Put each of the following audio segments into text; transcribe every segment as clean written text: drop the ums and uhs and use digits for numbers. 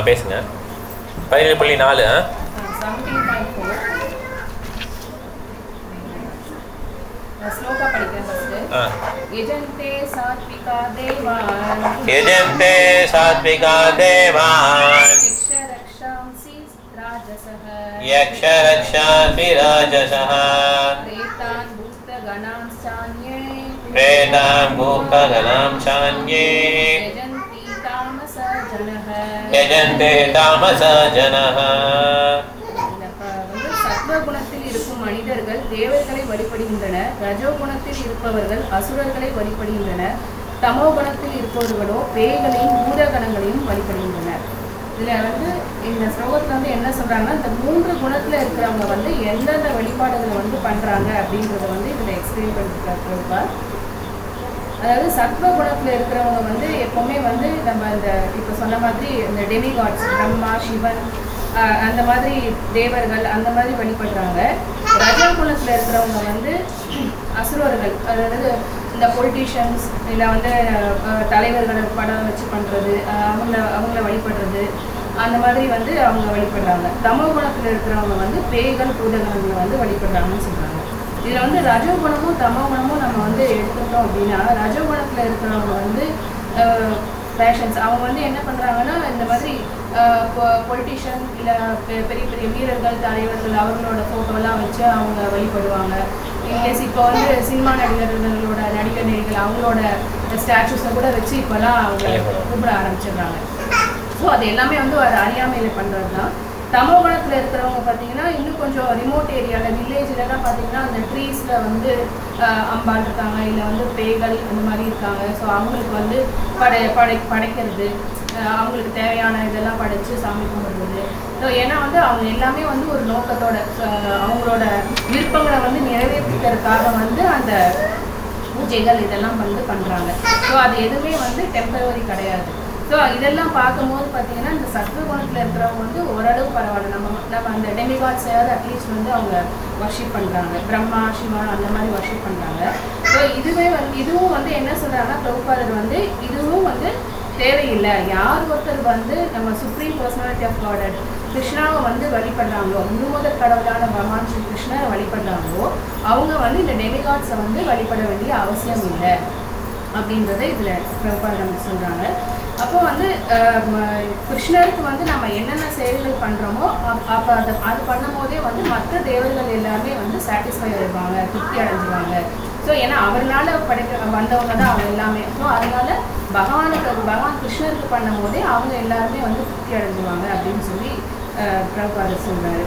பேசுங்க. 17.4 श्लोका पढ़िए फर्स्ट यजन्ते सात्विका देवान् यजन्ते सात्विका देवान् यक्षरक्षांसि राजसः यक्षरक्षांसि राजसः प्रेतान् भूतगणांश्चान्ये प्रेतान् भूतगणांश्चान्ये यजन्ति तामसा जनः यजन्ते तामसा जनः சத்வகுணத்தில் இருக்கும் மனிதர்கள் தேவர்களை வழிபடுகின்றனர், ரஜோகுணத்தில் இருப்பவர்கள் அசுரர்களை வழிபடுகின்றனர், தமோ குணத்தில் இருப்பவர்களோ பேய்களையும் பூதகணங்களையும் வழிபடுகின்றனர். இதில் இந்த ஸ்லோகத்தில் என்ன சொல்கிறாங்கன்னா, இந்த 3 குணத்தில் இருக்கிறவங்க எந்தெந்த வழிபாடுகளை பண்ணுறாங்க அப்படின்றத இதில் எக்ஸ்பிளைன் பண்ணிருக்காங்க. அதாவது சத்வ குணத்தில் இருக்கிறவங்க எப்போவுமே நம்ம இந்த இப்போ சொன்ன மாதிரி இந்த டெமிகாட்ஸ் பிரம்மா சிவன் அந்த மாதிரி தேவர்கள் அந்த மாதிரி வழிபடுறாங்க. ரஜோ குணத்தில் இருக்கிறவங்க அசுரர்கள், அதாவது இந்த பொலிட்டீஷியன்ஸ் இல்லை தலைவர்களை படம் வச்சு பண்ணுறது, அவங்கள வழிபடுறது அந்த மாதிரி அவங்க வழிபடுறாங்க. தமோ குணத்தில் இருக்கிறவங்க பேய்கள் பூதகணங்களை வழிபடுறாங்கன்னு சொல்கிறாங்க. இதில் ரஜோ குணமும் தமோ குணமும் நம்ம எடுத்துக்கிட்டோம் அப்படின்னா, ரஜோ குணத்தில் இருக்கிறவங்க பேஷன்ஸ் அவங்க என்ன பண்ணுறாங்கன்னா, இந்த மாதிரி பொலிட்டிஷியன் இல்லை பெரிய பெரிய வீரர்கள் தலைவர்கள் அவங்களோட ஃபோட்டோலாம் வச்சு அவங்க வழிபடுவாங்க. இன்கேஸ் இப்போ சினிமா நடிகர்களோட நடிகர்கள் அவங்களோட ஸ்டாச்சுஸை கூட வச்சு இப்போலாம் அவங்க கூப்பிட ஆரம்பிச்சிடுறாங்க. ஸோ அது எல்லாமே ஒரு அறியாமையில் பண்ணுறது தான். தமோ குணத்தில் இருக்கிறவங்க பார்த்தீங்கன்னா இன்னும் கொஞ்சம் ரிமோட் ஏரியாவில் வில்லேஜ்லலாம் பார்த்தீங்கன்னா அந்த ட்ரீஸில் அம்பாள் இருக்காங்க, இல்லை பேய்கள் அந்த மாதிரி இருக்காங்க. ஸோ அவங்களுக்கு படைக்கிறது, அவங்களுக்கு தேவையான இதெல்லாம் படைச்சு சாமி கும்பிடுறது. ஸோ ஏன்னா அவங்க எல்லாமே ஒரு நோக்கத்தோட அவங்களோட விருப்பங்களை நிறைவேற்றிக்கிறதுக்காக அந்த பூஜைகள் இதெல்லாம் பண்ணுறாங்க. ஸோ அது எதுவுமே டெம்பரவரி கிடையாது. ஸோ இதெல்லாம் பார்க்கும்போது பார்த்தீங்கன்னா இந்த சத்வ குணத்தில் இருக்கிறவங்க ஓரளவு பரவாயில்ல. நம்ம அந்த டெமிகாட்ஸையாவது அட்லீஸ்ட் அவங்க வர்ஷிப் பண்ணுறாங்க, பிரம்மா சிவா அந்த மாதிரி வர்ஷிப் பண்ணுறாங்க. ஸோ இதுவும் என்ன சொல்கிறாங்கன்னா, பிரபுபாதர் இதுவும் தேவையில்லை. யார் ஒருத்தர் நம்ம சுப்ரீம் பர்சனாலிட்டி ஆஃப் காட் கிருஷ்ணாவை வழிபடுறாங்களோ, முழுமுதற் கடவுளான பகவான் ஸ்ரீ கிருஷ்ணரை வழிபடுறாங்களோ, அவங்க இந்த டெமிகாட்ஸை வழிபட வேண்டிய அவசியம் இல்லை அப்படின்றத இதில் பிரபுபாதர் நமக்கு சொல்கிறாங்க. அப்போ கிருஷ்ணருக்கு நம்ம என்னென்ன செயல்கள் பண்ணுறோமோ அப்போ அது பண்ணும் போதே மற்ற தேவர்கள் எல்லாமே சாட்டிஸ்ஃபை ஆகிடுவாங்க, திருப்தி அடைஞ்சிருவாங்க. ஸோ ஏன்னா அவர்னால வந்தவங்க தான் அவங்க எல்லாமே. ஸோ அதனால பகவான் கிருஷ்ணருக்கு பண்ணும் போதே அவங்க எல்லாருமே திருப்தி அடைஞ்சிருவாங்க அப்படின்னு சொல்லி பிரபுபாதர் சொல்கிறாரு.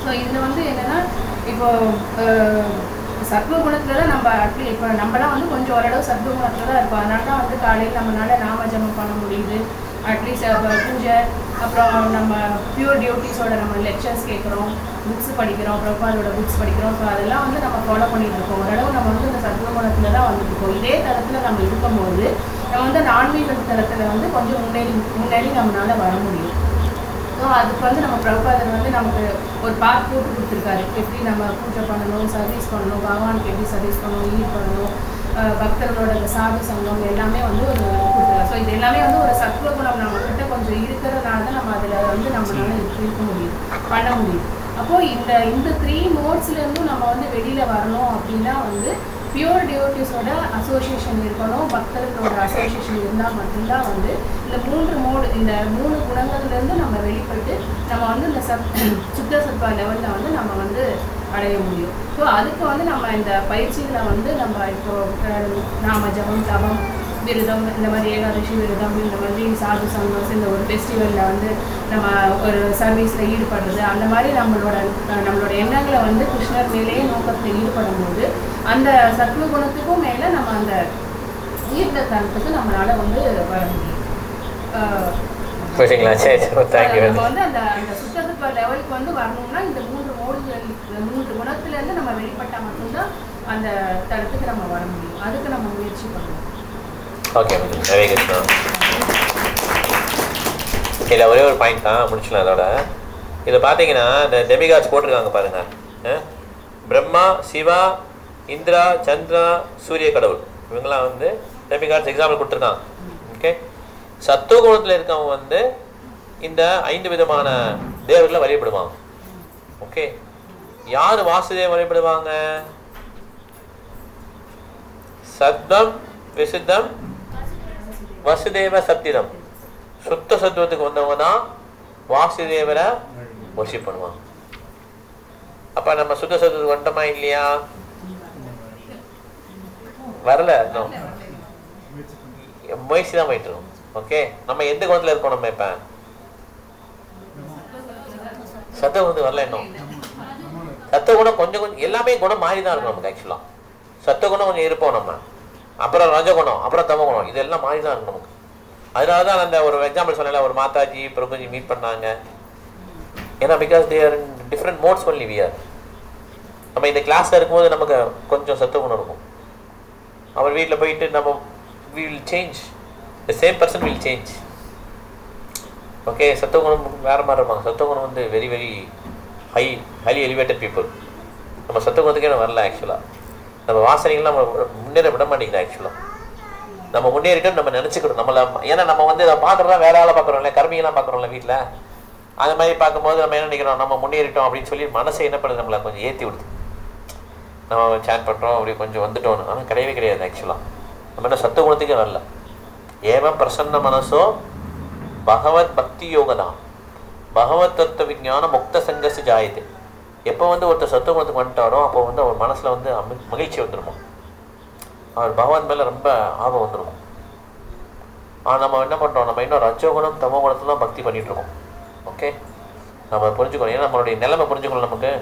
ஸோ இதில் என்னென்னா, இப்போது சத்வகுணத்தில் தான் நம்ம இப்போ நம்மளாம் கொஞ்சம் ஓரளவு சத்வகுணத்தில் தான் இருப்போம். அதனால தான் காலையில் நம்மளால நாம ஜபம் பண்ண முடியுது. அட்லீஸ்ட் பூஜை, அப்புறம் நம்ம பியூர் டியூட்டிஸோட நம்ம லெக்சர்ஸ் கேட்குறோம், புக்ஸ் படிக்கிறோம், பிரபாதோட புக்ஸ் படிக்கிறோம். ஸோ அதெல்லாம் நம்ம ஃபாலோ பண்ணிட்டு இருக்கோம். ஓரளவு நம்ம இந்த சத்வகுணத்தில் தான் இருக்கோம். இதே தளத்தில் நம்ம இருக்கும்போது நம்ம ஆன்மீக தளத்தில் கொஞ்சம் முன்னேறி நம்மளால வர முடியும். ஸோ அதுக்கு நம்ம பிரபுபாதர் நமக்கு ஒரு பாத் போட்டு கொடுத்துருக்காரு. எப்படி நம்ம பூஜை பண்ணணும், சர்வீஸ் பண்ணணும், பகவானுக்கு எப்படி சர்வீஸ் பண்ணணும், ஈட் பண்ணணும், பக்தர்களோட சாது சங்கம் எல்லாமே ஒரு கொடுத்துருக்காரு. ஸோ இது எல்லாமே ஒரு சத்வகுணம் நம்மக்கிட்ட கொஞ்சம் இருக்கிறதுனால தான் நம்ம அதில் நம்மளால இருக்க முடியும், பண்ண முடியும். அப்போது இந்த 3 மோட்ஸ்லேருந்தும் நம்ம வெளியில் வரணும் அப்படின்னா பியூர் டிவோட்டிஸோட அசோசியேஷன் இருக்கணும், பக்தர்களோட அசோசியேஷன் இருந்தால் மட்டும்தான் இந்த 3 மோடு, இந்த 3 குணங்கள்லேருந்து நம்ம வெளிப்பட்டு நம்ம இந்த சுத்த சத்வா லெவலில் நம்ம அடைய முடியும். ஸோ அதுக்கு நம்ம இந்த பயிற்சிகளை நம்ம இப்போ நாம ஜபம், தபம், விரதம், இந்த மாதிரி ஏகாதசி விரதம், இந்த மாதிரி சாது சங்கம், இந்த ஒரு ஃபெஸ்டிவலில் நம்ம ஒரு சர்வீஸில் ஈடுபடுறது, அந்த மாதிரி நம்மளோட எண்ணங்களை கிருஷ்ணர் மேலேயே நோக்கத்தில் ஈடுபடும் போது அந்த சத்வ குணத்துக்கும் மேலே நம்ம அந்த ஈர்த்த தனத்துக்கு நம்மளால வர முடியும். நம்ம அந்த சுத்தத்துவ லெவலுக்கு வரணும்னா இந்த 3 மோடுகள், 3 குணத்துலேருந்து நம்ம வெளிப்பட்டால் மட்டும்தான் அந்த தளத்துக்கு நம்ம வர முடியும். அதுக்கு நம்ம முயற்சி பண்ணணும். Okay, very good. இதில் ஒரே ஒரு பாயிண்ட் தான் முடிச்சலாம். அதோட இதில் பார்த்தீங்கன்னா இந்த டெமிகாட்ஸ் போட்டிருக்காங்க பாருங்கள். பிரம்மா, சிவா, இந்திரா, சந்திரா, சூரிய கடவுள், இவங்கெல்லாம் டெமிகாட்ஸ் எக்ஸாம்பிள் கொடுத்துருக்காங்க. ஓகே, சத்துவகுணத்தில் இருக்கவங்க இந்த 5 விதமான தேவர்களை வழிபடுவாங்க. ஓகே, யார் வாசுதேவ வழிபடுவாங்க? சத்தம், விசுத்தம், வசுதேவ சத்திரம். சுத்த சத்துவத்துக்கு வந்தவங்க தான் வாசுதேவரை வர்ஷிப் பண்ணுவாங்க. அப்ப நம்ம சுத்த சத்துவத்துக்கு வந்துட்டோமா இல்லையா? வரல, முயற்சி தான் போயிட்டு இருக்கோம். ஓகே, நம்ம எந்த குணத்துல இருக்கோம்? நம்ம இப்ப சத்துவ குணத்துக்கு வரல இன்னும். சத்துவ குணம் கொஞ்சம் கொஞ்சம் எல்லாமே குணம் மாறி தான் இருக்கும் நமக்கு. ஆக்சுவலா சத்துவ குணம் கொஞ்சம் இருப்போம் நம்ம, அப்புறம் ரஜகுணம், அப்புறம் தம குணம், இதெல்லாம் மாறி தான் இருக்கும் நமக்கு. அதனாலதான் அந்த ஒரு எக்ஸாம்பிள் சொன்னல, ஒரு மாதாஜி பிரபுஜி மீட் பண்ணாங்க. ஏன்னா because they are in different modes only we are. நம்ம இந்த கிளாஸ்ல இருக்கும்போது நமக்கு கொஞ்சம் சத்துவ குணம் இருக்கும். அவர் வீட்டில் போயிட்டு நம்ம we will change, the same person will change. Okay, சத்துவகுணம் வேறு மாதிரி இருப்பாங்க. சத்துவகுணம் வந்து very very highly elevated people. நம்ம சத்துவகுணத்துக்கே வரல. ஆக்சுவலாக நம்ம வாசனைகள்லாம் நம்ம முன்னேற விட மாட்டேங்குது. ஆக்சுவலாக நம்ம முன்னேறிட்டு நம்ம நினச்சிக்கணும் நம்மளை. ஏன்னா நம்ம வந்து இதை பார்க்குறதா வேற ஆளை பார்க்குறோம்ல, கர்மியெல்லாம் பார்க்குறோம்ல வீட்டில். அந்த மாதிரி பார்க்கும்போது நம்ம என்ன நினைக்கிறோம், நம்ம முன்னேறிட்டோம் அப்படின்னு சொல்லி மனசை என்ன பண்ணுது, நம்மளை கொஞ்சம் ஏற்றி விடுது. நம்ம சேன் பண்ணுறோம், அப்படி கொஞ்சம் வந்துட்டோன்னு. ஆனால் கிடையவே கிடையாது. ஆக்சுவலாக நம்ம என்ன சத்துவகுணத்துக்கே வரல. ஏவம் பிரசன்ன மனசோ பகவத் பக்தி யோகனா பகவத் தத்துவ விஞ்ஞான முக்த சங்கசி ஜாயது. எப்போ வந்து ஒருத்தர் சத்துவகுணத்துக்கு வந்துட்டாரோ அப்போ வந்து அவர் மனசில் வந்து மகிழ்ச்சி வந்துடுமா, அவர் பகவான் மேலே ரொம்ப ஆர்வம் வந்துடும். ஆனால் நம்ம என்ன பண்ணுறோம், நம்ம இன்னும் ரஜோகுணம் தமோ குணத்துல தான் பக்தி பண்ணிகிட்டு இருக்கோம். ஓகே, நம்ம புரிஞ்சுக்கணும். ஏன்னா நம்மளுடைய நிலைமை புரிஞ்சுக்கணும் நமக்கு.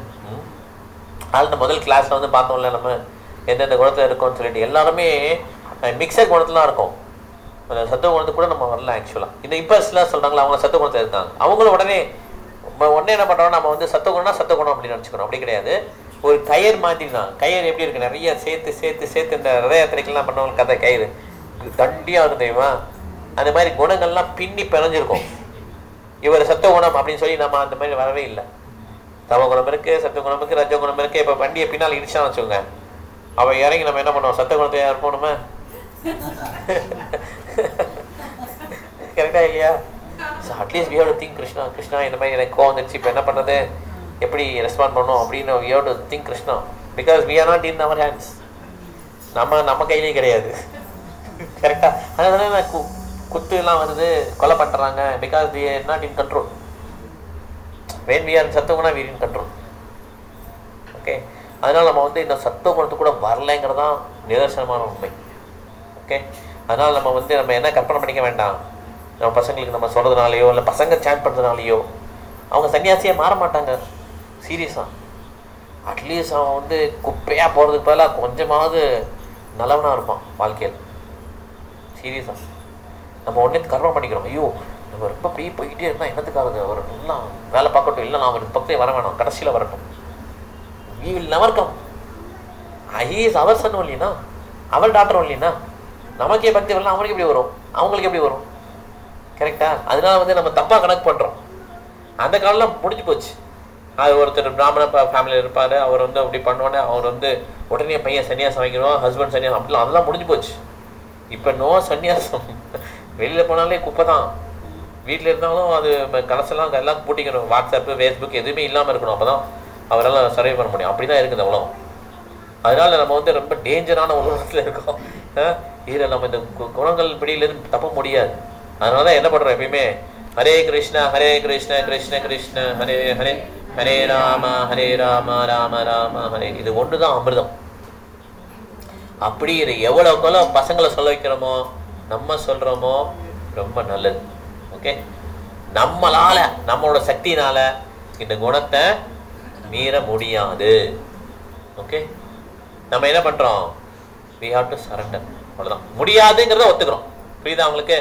அதில் முதல் கிளாஸில் வந்து பார்த்தோம்ல, நம்ம எந்தெந்த குணத்தில் இருக்கோம்னு சொல்லிட்டு எல்லாருமே மிக்சர் குணத்துலாம் இருக்கும். அந்த சத்துவ குணத்துக்கு கூட நம்ம வரல. ஆக்சுவலாக இந்த இப்போஸ்லாம் சொல்கிறாங்களா, அவங்க சத்துவ குணத்தில் இருக்காங்க. அவங்களும் உடனே என்ன பண்ணுறோம், நம்ம வந்து சத்துவகுணம்னா சத்துவகுணம் அப்படின்னு நினச்சிக்கிறோம். அப்படி கிடையாது. ஒரு கயிறு மாதிரி தான். கயிறு எப்படி இருக்குது, நிறைய சேர்த்து சேர்த்து சேர்த்து இந்த ரத யாத்திரைக்கெல்லாம் பண்ணுறவங்க கதை கயிறு தண்டியாக இருக்கும் தெரியுமா? அந்த மாதிரி குணங்கள்லாம் பின்னி பிணைஞ்சிருக்கும். இவர் சத்துவகுணம் அப்படின்னு சொல்லி நம்ம அந்த மாதிரி வரவே இல்லை. தம குணம் இருக்குது, சத்துவகுணம் இருக்குது, ரஜகுணம் இருக்குது. இப்போ வண்டியை பின்னால் இடிச்சான்னு வச்சுக்கோங்க, அவள் இறங்கி நம்ம என்ன பண்ணுவோம், சத்துவகுணத்தை இருப்போம் நம்ம. கரெக்டாக இல்லையா? So at least we have to think Krishna, Krishna இந்த மாதிரி எனக்கு கோவம் வந்துருச்சு, இப்போ என்ன பண்ணுறது, எப்படி ரெஸ்பாண்ட் பண்ணணும் அப்படின்னு we have to think Krishna. Because we are not in our hands. நம்ம கையிலையும் கிடையாது. கரெக்டாக? அதனால குத்து எல்லாம் வருது, கொலை பண்ணுறாங்க. Because we are not in control. when we are in சத்துவகுணம் we are in control. Okay, அதனால் நம்ம வந்து இந்த சத்துவகுணத்துக்கு கூட வரலைங்கிறது தான் நிதர்சனமான உண்மை. ஓகே, அதனால் நம்ம வந்து நம்ம என்ன கற்பனை பண்ணிக்க வேண்டாம். நம்ம பசங்களுக்கு நம்ம சொல்கிறதுனாலையோ இல்லை பசங்க சேட் பண்ணுறதுனாலையோ அவங்க சன்னியாசியே மாற மாட்டாங்க. சீரியஸாக அட்லீஸ்ட் அவன் வந்து குப்பையாக போகிறதுக்கு பதிலாக கொஞ்சமாவது நல்லவனாக இருப்பான் வாழ்க்கையில். சீரியஸாக நம்ம உடனே கற்பனை பண்ணிக்கிறோம், ஐயோ நம்ம ரொம்ப போய்கிட்டே இருந்தால் என்னத்துக்காகுது, அவர் நல்லா வேலை பார்க்கட்டும், இல்லை நான் அவருக்கு பக்கத்தே வர வேணாம், கடைசியில் வரட்டும். we will never come. he is our son only na, our daughter only na. நமக்கே பக்தி வரலாம், அவனுக்கு எப்படி வரும், அவங்களுக்கு எப்படி வரும்? கரெக்டா? அதனால வந்து நம்ம தப்பாக கணக்கு பண்ணுறோம். அந்த காலம்லாம் முடிஞ்சு போச்சு. அது ஒருத்தர் பிராமண ஃபேமிலியில் இருப்பார், அவர் வந்து அப்படி பண்ணோன்னே அவர் வந்து உடனே பையன் சன்னியாசம் வாங்கிடுவான், ஹஸ்பண்ட் சன்னியாசம், அப்படிலாம் அதெல்லாம் முடிஞ்சு போச்சு. இப்போ நோ சன்னியாசம். வெளியில் போனாலே குப்பை தான். வீட்டில் இருந்தாலும் அது கலசெல்லாம் எல்லாம் பூட்டிக்கணும். வாட்ஸ்அப்பு, ஃபேஸ்புக் எதுவுமே இல்லாமல் இருக்கணும். அப்போ தான் அவரெல்லாம் சர்வை பண்ண முடியும். அப்படி தான் இருக்குது உலகம். அதனால் நம்ம வந்து ரொம்ப டேஞ்சரான உலகத்தில் இருக்கோம். இதில் நம்ம இந்த குணங்கள் பிடியிலேருந்து தப்ப முடியாது. அதனால தான் என்ன பண்ணுறோம் எப்பயுமே, ஹரே கிருஷ்ணா கிருஷ்ண கிருஷ்ண ஹரே ஹரே, ஹரே ராம ராம ராம ஹரே. இது ஒன்று தான் அமிர்தம். அப்படி இது எவ்வளோக்கெவ்வளோ பசங்களை சொல்ல வைக்கிறோமோ, நம்ம சொல்கிறோமோ ரொம்ப நல்லது. ஓகே, நம்மளால் நம்மளோட சக்தினால் இந்த குணத்தை மீற முடியாது. ஓகே, நம்ம என்ன பண்ணுறோம், we have to surrender. அவ்வளோதான். முடியாதுங்கிறத ஒத்துக்கிறோம். புரியுதா உங்களுக்கு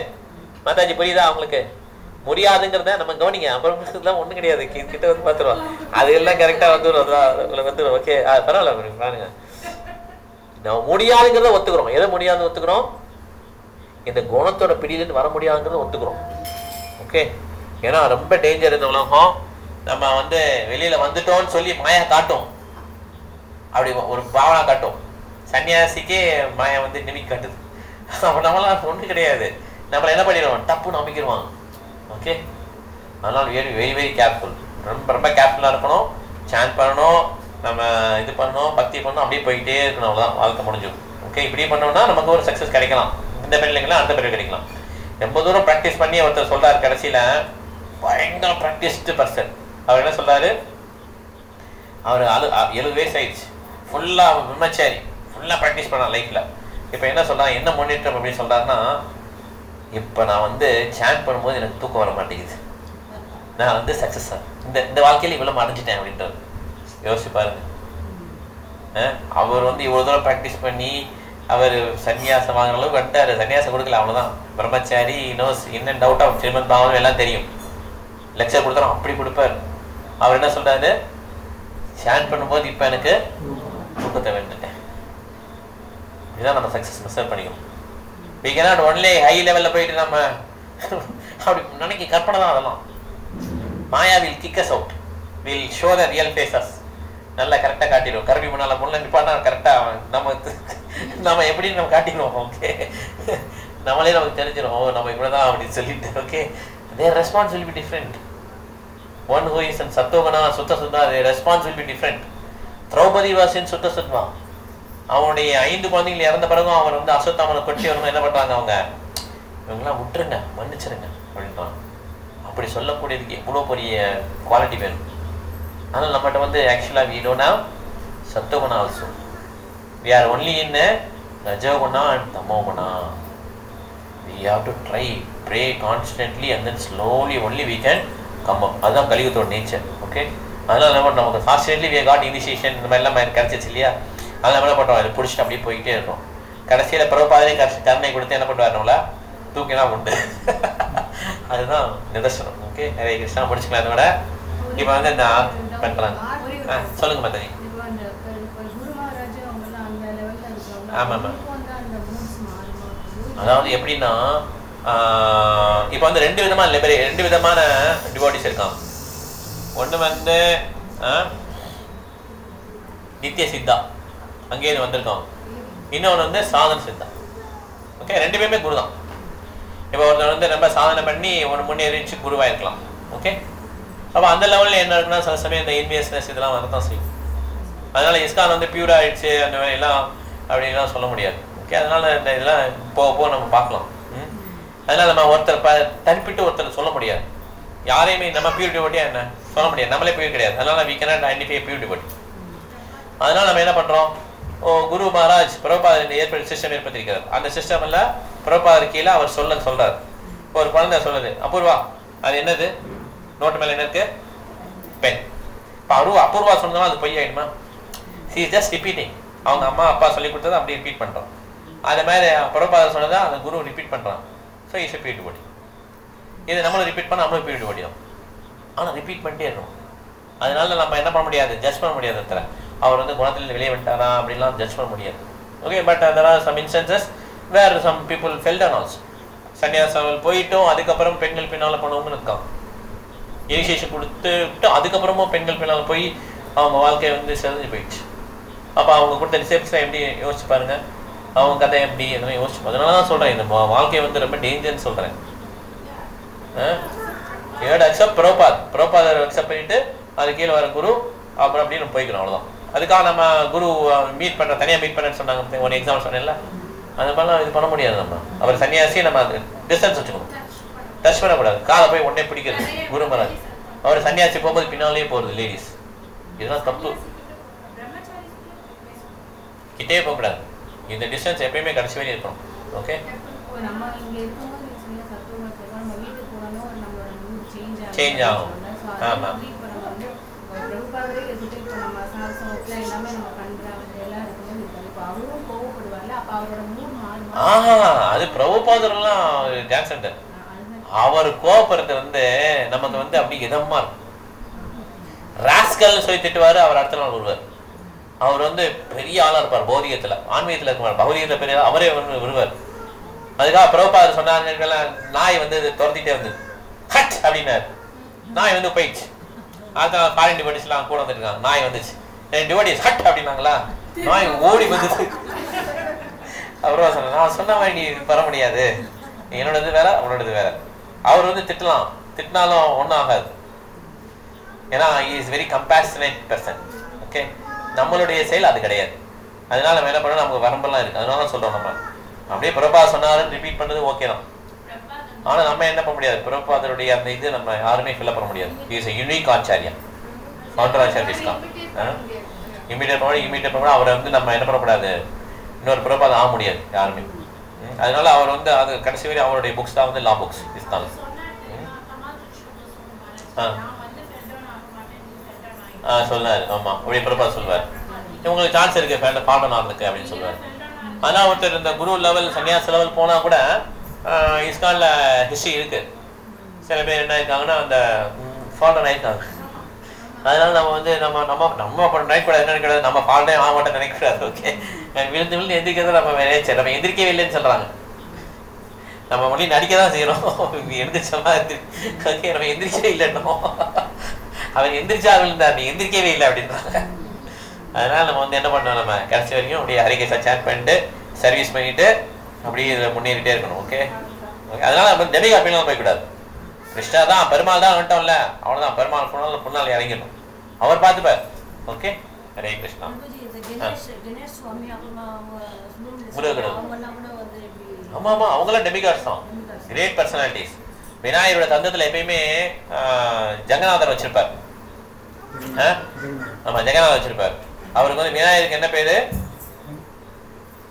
மாதாஜி? புரியுதா உங்களுக்கு? முடியாதுங்கிறத நம்ம கவனிங்க. அப்புறம் ஒன்றும் கிடையாது, கிட்ட வந்து பார்த்துருவோம், அது எல்லாம் கரெக்டாக வந்துடும், உங்களுக்கு வந்துடும். ஓகே, பரவாயில்ல பாருங்க. நம்ம முடியாதுங்கிறத ஒத்துக்கிறோம். எதை முடியாதுன்னு ஒத்துக்கிறோம்? இந்த குணத்தோட பிடியிலேருந்து வர முடியாதுங்கிறத ஒத்துக்கிறோம். ஓகே, ஏன்னா ரொம்ப டேஞ்சர் இந்த உலகம். நம்ம வந்து வெளியில் வந்துட்டோம்னு சொல்லி மாயா காட்டும், அப்படி ஒரு பாவனா காட்டும். சன்னியாசிக்கே மாயா வந்து நிமிக் காட்டுது. அப்போ நம்மளாம் ஒன்றும் கிடையாது. நம்மளை என்ன பண்ணிடுவோம், டப்புன்னு அமைக்கிடுவாங்க. ஓகே, அதனால் வெரி வெரி வெரி கேர்ஃபுல், ரொம்ப ரொம்ப கேர்ஃபுல்லாக இருக்கணும். சாண்ட் பண்ணணும், நம்ம இது பண்ணணும், பக்தி பண்ணணும், அப்படியே போயிட்டே இருக்கணும். அவ்வளோதான், வாழ்க்கை முடிஞ்சிடும். ஓகே, இப்படி பண்ணோம்னா நமக்கு ஒரு சக்ஸஸ் கிடைக்கலாம். இந்த பிள்ளைங்களாம் அந்த பிறகு கிடைக்கலாம். ரொம்ப தூரம் ப்ராக்டிஸ் பண்ணி ஒருத்தர் சொல்கிறார், கடைசியில் பயங்கர ப்ராக்டிஸ்டு பர்சன். அவர் என்ன சொல்கிறாரு, அவர் 70 வயசு ஆயிடுச்சு, ஃபுல்லாக விமச்சாரி, ஃபுல்லாக ப்ராக்டிஸ் பண்ணார் லைஃப்பில். இப்போ என்ன சொல்கிறார், என்ன முன்னேற்றம் அப்படின்னு சொல்கிறாருன்னா, இப்போ நான் வந்து சாண்ட் பண்ணும்போது எனக்கு தூக்கம் வர மாட்டேங்குது, நான் வந்து சக்ஸஸ் இந்த வாழ்க்கையில் இவ்வளோ அடைஞ்சிட்டேன் அப்படின்றது. யோசிச்சு பாருங்க. அவர் வந்து இவ்வளோ தூரம் ப்ராக்டிஸ் பண்ணி அவர் சன்னியாசம் வாங்குற அளவுக்கு வந்துட்டார். சன்னியாசம் கொடுக்கல, அவ்வளோதான். பிரம்மச்சாரி, knows in and out of Srimad Bhagavatam எல்லாம் தெரியும். லெக்சர் கொடுத்தாலும் அப்படி கொடுப்பார். அவர் என்ன சொல்கிறாரு, ஷேர் பண்ணும்போது இப்போ எனக்கு தூக்கத்தை வேண்டுட்டேன். இதுதான் நம்ம சக்ஸஸ் மெஷர் பண்ணிக்கணும். we cannot only ஹை லெவலில் போயிட்டு நம்ம அப்படி நினைக்க கற்பனை தான். அதெல்லாம் மாயா will kick us out, will show the real faces. நல்லா கரெக்டாக காட்டிடுவோம். கருவி முன்னால் முன்ன நிப்பாட்டா கரெக்டாக நம்ம எப்படின்னு நம்ம காட்டிடுவோம். ஓகே, நம்மளே நமக்கு தெரிஞ்சிடும், ஓ நம்ம இவ்வளோ தான் அப்படின்னு சொல்லிட்டு. Okay, their response will be different. One who is in Sattogana, Sutta Suddha, their response will be different. Draupadi was in Sutta Suddha. அவனுடைய 5 குழந்தைகள் இறந்த பிறகும் அவன் வந்து அஸ்வத்தாமனை கொட்டி வரணும். என்ன பண்ணுறாங்க அவங்க, இவங்களாம் விட்டுருங்க, மன்னிச்சிருங்க அப்படின்றான். அப்படி சொல்லக்கூடியதுக்கு எவ்வளோ பெரிய குவாலிட்டி வேணும். அதனால் நம்மகிட்ட வந்து ஆக்சுவலாக we don't have Sattogana also. We are only in Rajoguna and Tamoguna. We have to try, pray constantly and then slowly only we can come up. அதுதான் கலியுகத்தோட நேச்சர். ஓகே, அதனால் நம்ம நமக்கு ஃபார்ச்சுனேட்லி we got initiation இந்த மாதிரிலாம் கிடச்சிச்சு இல்லையா. அதெல்லாம் என்ன பண்ணுறோம், அதை பிடிச்சிட்டு அப்படியே போய்கிட்டே இருக்கோம். கடைசியில் பிரபுபாதரே கருணை கொடுத்து என்ன பண்ணுவாருங்களா, தூக்கினா உண்டு. அதுதான் நிதர்சனம். ஓகே, ஹரே கிருஷ்ணா. முடிச்சுக்கலாம். இதோட இப்போ வந்து நான் பண்ணுறாங்க. சொல்லுங்க மத்தனி. ஆமாம் ஆமாம். அதாவது எப்படின்னா, இப்போ வந்து ரெண்டு விதமான டிவோட்டிஸ் இருக்கான். ஒன்று வந்து நித்திய சித்தா, அங்கேயிருந்து வந்திருக்கான். இன்னொன்று வந்து சாதன சித்தா. ஓகே, ரெண்டு பேருமே குரு தான். இப்போ ஒருத்தர் வந்து ரொம்ப சாதனை பண்ணி ஒன்று முன்னேறிச்சு குருவாக இருக்கலாம். ஓகே, அப்போ அந்த லெவலில் என்ன இருக்குன்னா, சில சமயம் இந்த இன்வியஸ்னஸ் இதெல்லாம் வரதான் செய்யும். அதனால் இஸ்கான் வந்து பியூர் ஆகிடுச்சு அந்த மாதிரிலாம் அப்படின்லாம் சொல்ல முடியாது. ஓகே, அதனால் இந்த இதெல்லாம் போக நம்ம பார்க்கலாம். அதனால் நம்ம ஒருத்தர் தனிப்பிட்டு ஒருத்தர் சொல்ல முடியாது. யாரையுமே நம்ம பியூர் டிவோட்டியாக என்ன சொல்ல முடியாது, நம்மளே பியூர் கிடையாது. அதனால் we cannot identify pure devotee. அதனால் நம்ம என்ன பண்ணுறோம், குரு மகாராஜ் பிரபுபாதர் சிஸ்டம் ஏற்படுத்தியிருக்கிறார். அந்த சிஸ்டமில் பிரபுபாதர் கீழே அவர் சொல்கிறார். இப்போ ஒரு குழந்தை சொல்லுது, அபூர்வா அது என்னது, நோட்டு மேலே என்ன இருக்கு, பென். இப்போ அபூர்வா சொன்னதுனா அது பொய் ஆகிடுமா? She is just repeating. அவங்க அம்மா அப்பா சொல்லி கொடுத்ததை அப்படியே ரிப்பீட் பண்ணுறோம். அதே மாதிரி பிரபுபாதர் சொன்னதை அந்த குரு ரிப்பீட் பண்ணுறான். So is a pure devotee. இது நம்மளும் ரிப்பீட் பண்ணால் நம்மளும் பியூர் டிவோட்டி தான். ஆனால் ரிப்பீட் பண்ணிட்டே இருக்கணும். அதனால நம்ம என்ன பண்ண முடியாது, ஜட்ஜ் பண்ண முடியாது. இடத்துல அவர் வந்து குணத்தில் வெளியே வந்துட்டாரா அப்படின்லாம் ஜட்ஜ் பண்ண முடியாது. Okay, but there are some instances where some people fell down also. சன்னியாசம் போயிட்டும் அதுக்கப்புறம் பெண்கள் பின்னால் போனவங்க இருக்காங்க. இனிஷியேஷன் கொடுத்துட்டு அதுக்கப்புறமும் பெண்கள் பின்னால் போய் அவங்க வாழ்க்கை வந்து செஞ்சு போயிடுச்சு. அப்போ அவங்க கொடுத்த ரிசெப்ஷன் எப்படி யோசிச்சு பாருங்க, அவங்க கதை எப்படி எதுவும் யோசிச்சு. அதனால தான் சொல்கிறேன், இந்த வாழ்க்கை வந்து ரொம்ப டேஞ்சர்னு சொல்கிறேன். அக்செப்ட் பிரபுபாதர் அக்செப்ட் பண்ணிட்டு அது கீழே வர குரு அப்புறம் அப்படின்னு நம்ம போய்க்கிறோம். அவ்வளோதான். அதுக்காக நம்ம குரு தனியாக மீட் பண்ணேன்னு சொன்னாங்க. ஒரு எக்ஸாம்பிள் சொன்னேன்ல, அந்த மாதிரிலாம் இது பண்ண முடியாது. நம்ம அவர் சன்னியாசி, நம்ம டிஸ்டன்ஸ் வச்சுக்கணும், டச் பண்ணக்கூடாது. காலை போய் உடனே பிடிக்கிறது குரு மகாராஜ். அவர் சன்னியாசி போகும்போது பின்னாலேயே போகிறது லேடிஸ், இதெல்லாம் தப்பு. கிட்டே போகக்கூடாது. இந்த டிஸ்டன்ஸ் எப்பயுமே கடைசி வரையும் இருக்கணும். ஓகே, சேஞ்ச் ஆகும். ஆமாம், அது பிரபுபாதர்லாம் டான்ஸ் சென்டர். அவர் கோபப்படுறது வந்து நமக்கு வந்து அப்படி இதமா இருக்கும். ராஸ்கல்னு சொல்லி திட்டுவாரு, அவர் அடுத்த நாள் வருவார். அவர் வந்து பெரிய ஆளா இருப்பார், பௌதிகத்துல ஆன்மீகத்துல இருப்பார். பௌதிகத்துல பெரிய அவரே வந்து வருவார். அதுக்காக பிரபுபாதர் சொன்னாங்க, நாய் வந்து துரத்திட்டே வந்து ஹட் அப்படின்னாரு. நாய் வந்து போயிடுச்சு. அதுதான் ஃபாரின் டிவோட்டிஸ்லாம் கூட வந்துருக்காங்க. நாய் வந்துச்சு, டிவோட்டிஸ் ஹட் அப்படின்னாங்களா, நாய் ஓடி வந்துச்சு. அப்புறம் சொன்ன, நான் சொன்ன மாதிரி நீ வர முடியாது, என்னோடது வேற உன்னோடது வேற. அவர் வந்து திட்டலாம், திட்டினாலும் ஒன்றும் ஆகாது. ஏன்னா is very compassionate person. Okay, நம்மளுடைய செயல் அது கிடையாது. அதனால நம்ம என்ன பண்ணணும், நமக்கு வரம்பெல்லாம் இருக்குது. அதனால தான் சொல்கிறோம், நம்ம அப்படியே பிரபா சொன்னாலும் ரிப்பீட் பண்ணுறது ஓகே தான். ஆனால் நம்ம என்ன பண்ண முடியாது, பிரபாதருடைய அந்த இது நம்ம யாருமே ஃபில்அப் பண்ண முடியாது. Is unique Acharya, counter Acharya இஸ்லாம். இமீடியட் பண்ண அவரை வந்து நம்ம என்ன பண்ணக்கூடாது, இன்னொரு பிரபாதம் ஆக முடியாது யாருமே. அதனால அவர் வந்து அது கடைசி வரை அவருடைய புக்ஸ் தான் வந்து லா புக்ஸ் இஸ்லாம். சொன்னார். ஆமாம், அப்படியே பிரபாத் சொல்லுவார், உங்களுக்கு சான்ஸ் இருக்கு ஃபார்டன் ஆகிறதுக்கு அப்படின்னு சொல்லுவார். ஆனால் ஒருத்தர் இந்த குரு லெவல் சன்னியாச லெவல் போனால் கூட இஸ்கானில் ஹிஸ்ட்ரி இருக்குது. சில பேர் என்ன இருக்காங்கன்னா அந்த ஃபார்டன் ஆகிருக்காங்க. அதனால நம்ம வந்து நம்ம அப்புறம் நினைக்கக்கூடாது, என்ன நினைக்கூடாது, நம்ம ஃபார்டே ஆக மாட்டேன் நினைக்கக்கூடாது. ஓகே, விழுந்து எந்திரிக்கிறது நம்ம நினைச்சேன், நம்ம எந்திரிக்கவே இல்லைன்னு சொல்கிறாங்க. நம்ம மொழி நடிக்க தான் செய்கிறோம், எந்திரிச்சோமா ஓகே, நம்ம எந்திரிக்கவே இல்லைன்னோ, அவன் எந்திரிச்சா விழுந்தார், நீ எந்திரிக்கவே இல்லை அப்படின்றாங்க. அதனால நம்ம வந்து என்ன பண்ணோம், நம்ம கடைசி வரைக்கும் அப்படியே ஹரிகேசா சேட் பண்ணிட்டு சர்வீஸ் பண்ணிட்டு அப்படியே இதில் முன்னேறிட்டே இருக்கணும். ஓகே, அதனால நம்ம டெமிகாட் பின்னால் போய்க்கூடாது. கிருஷ்ணா தான் பெருமாள் தான் வந்துட்டோம்ல, அவ்வளோதான், பெருமாள் போனாலும் பொண்ணால் இறங்கிடணும், அவர் பார்த்துப்பார். ஓகே, ஹரே கிருஷ்ணா. ஆமாம் ஆமாம், அவங்களாம் டெமிகாட்ஸ் தான், கிரேட் பர்சனாலிட்டிஸ். விநாயகரோட தந்தத்தில் எப்பயுமே ஜெகநாதர் வச்சிருப்பார். ஆமாம், ஜெகநாதர் வச்சிருப்பார். அவருக்கு வந்து விநாயகருக்கு என்ன பேரு,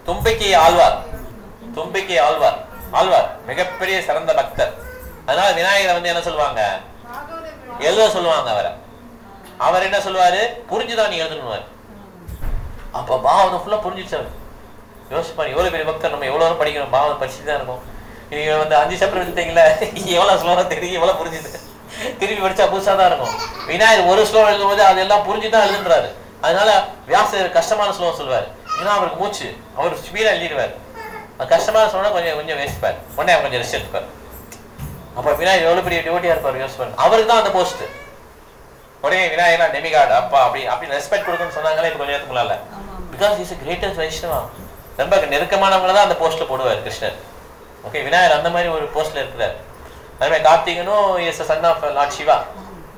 தும்பிக்கை ஆழ்வார். தும்பிக்கை ஆழ்வார், ஆழ்வார் மிகப்பெரிய சிறந்த பக்தர். அதனால விநாயகரை வந்து என்ன சொல்லுவாங்க, எழுத சொல்லுவாங்க. அவர் என்ன சொல்லுவாரு, புரிஞ்சுதான் நீ எழுதணுவார். அப்ப பாவம் ஃபுல்லா புரிஞ்சிச்சாரு. யோசிப்பாரு, எவ்வளவு பெரிய பக்தர், நம்ம எவ்வளவு படிக்கணும், பாவம் படிச்சுட்டு தான் இருக்கும். நீங்க வந்து 5 சாப்டர் எடுத்தீங்களா, எவ்வளவு ஸ்லோவா தெரியும், எவ்வளவு புரிஞ்சுது, திருப்பி படிச்சா புதுசா தான் இருக்கும். விநாயகர் ஒரு ஸ்லோகம் எழுதும் போது அதெல்லாம் புரிஞ்சுதான் எழுதுன்றாரு. அதனால வியாசர் கஷ்டமான ஸ்லோகம் சொல்லுவாரு, ஏன்னா அவருக்கு மூச்சு, அவர் ஸ்பீடா எழுதிடுவார். கஷ்டமான சொன்னா கொஞ்சம் வேஸ்ட்பார், உடனே அவர் கொஞ்சம் ரெஸ்ட் எடுத்துப்பார். அப்ப விநாயகர் எவ்வளவு பெரிய டிவோட்டியா இருப்பார் யோசிப்பார். அவருக்கு தான் அந்த போஸ்ட். உடனே விநாயகர் டெமிகாட் அப்பா அப்படி ரெஸ்பெக்ட் கொடுக்கணும்னு சொன்னாங்களே இப்ப கொஞ்சம் நேரத்துக்குள்ளால. பிகாஸ் இஸ் கிரேட்டஸ்ட் வைஷ்ணவா, ரொம்ப நெருக்கமானவங்களை தான் அந்த போஸ்ட்ல போடுவார் கிருஷ்ணர். ஓகே, விநாயகர் அந்த மாதிரி ஒரு போஸ்ட்ல இருக்கிறார். அதே மாதிரி கார்த்திகனும் is son of lord Shiva.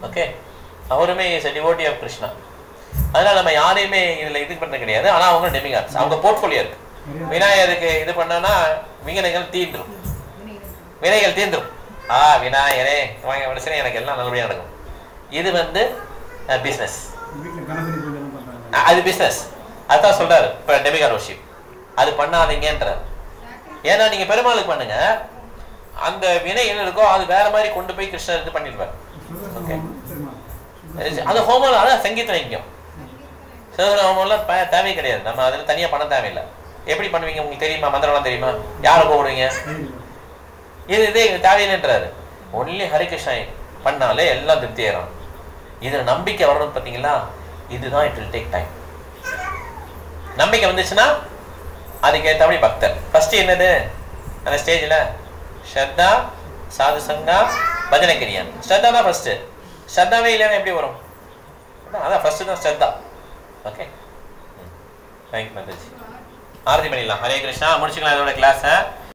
Okay, அவருமே இஸ் டிவோட்டி ஆஃப் கிருஷ்ணா. அதனால நம்ம யாரையுமே இதுல இது பண்ண கிடையாது. ஆனா அவங்க டெமிகாட்ஸ், அவங்க போர்ட்ஃபோலியோ இருக்கு. விநாயகருக்கு இது பண்ணா வினைகள் தீந்துரும், வினைகள் தீந்துரும். விநாயகரே மனுஷனே எனக்கு எல்லாம் நல்லபடியா நடக்கும். இது வந்து பிஸ்னஸ், அது பிஸ்னஸ். அதுதான் சொல்றாரு இப்ப டெமிகாட் வர்ஷிப், அது பண்ணாதீங்கன்றார். ஏன்னா நீங்க பெருமாளுக்கு பண்ணுங்க, அந்த வினை என்ன இருக்கோ அது வேற மாதிரி கொண்டு போய் கிருஷ்ணர் இது பண்ணிடுவார். ஓகே, அது ஹோமம், அதான் சங்கீத வைக்கும். சிவகர ஹோமம்லாம் தேவை கிடையாது, நம்ம அதில் தனியாக பண்ண தேவையில்லை. எப்படி பண்ணுவீங்க உங்களுக்கு தெரியுமா, மந்திரம்லாம் தெரியுமா, யாரை கூப்பிடுவீங்க, இதே தேவையில்லைன்றாரு. ஒன்லி ஹரிகிருஷ்ணா பண்ணாலே எல்லாம் திருப்தி ஆயிரும். இதுல நம்பிக்கை வரணும் பார்த்தீங்களா, இதுதான் இட் வில் டேக் டைம். நம்பிக்கை வந்துச்சுன்னா அதுக்கேற்றபடி பக்தர். ஃபர்ஸ்ட் என்னது அந்த ஸ்டேஜில் ஸ்ரத்தா, சாது சங்கா, பஜனை கிரியான். ஸ்ரத்தா தான் ஃபர்ஸ்ட். ஸ்ரத்தாவே இல்லைன்னா எப்படி வரும், அதான் ஃபர்ஸ்ட் தான் ஸ்ரத்தா. Okay, thank you Mataji. ஆரதி பண்ணிடலாம். ஹரே கிருஷ்ணா. முடிச்சுக்கலாம் இதோட கிளாஸை.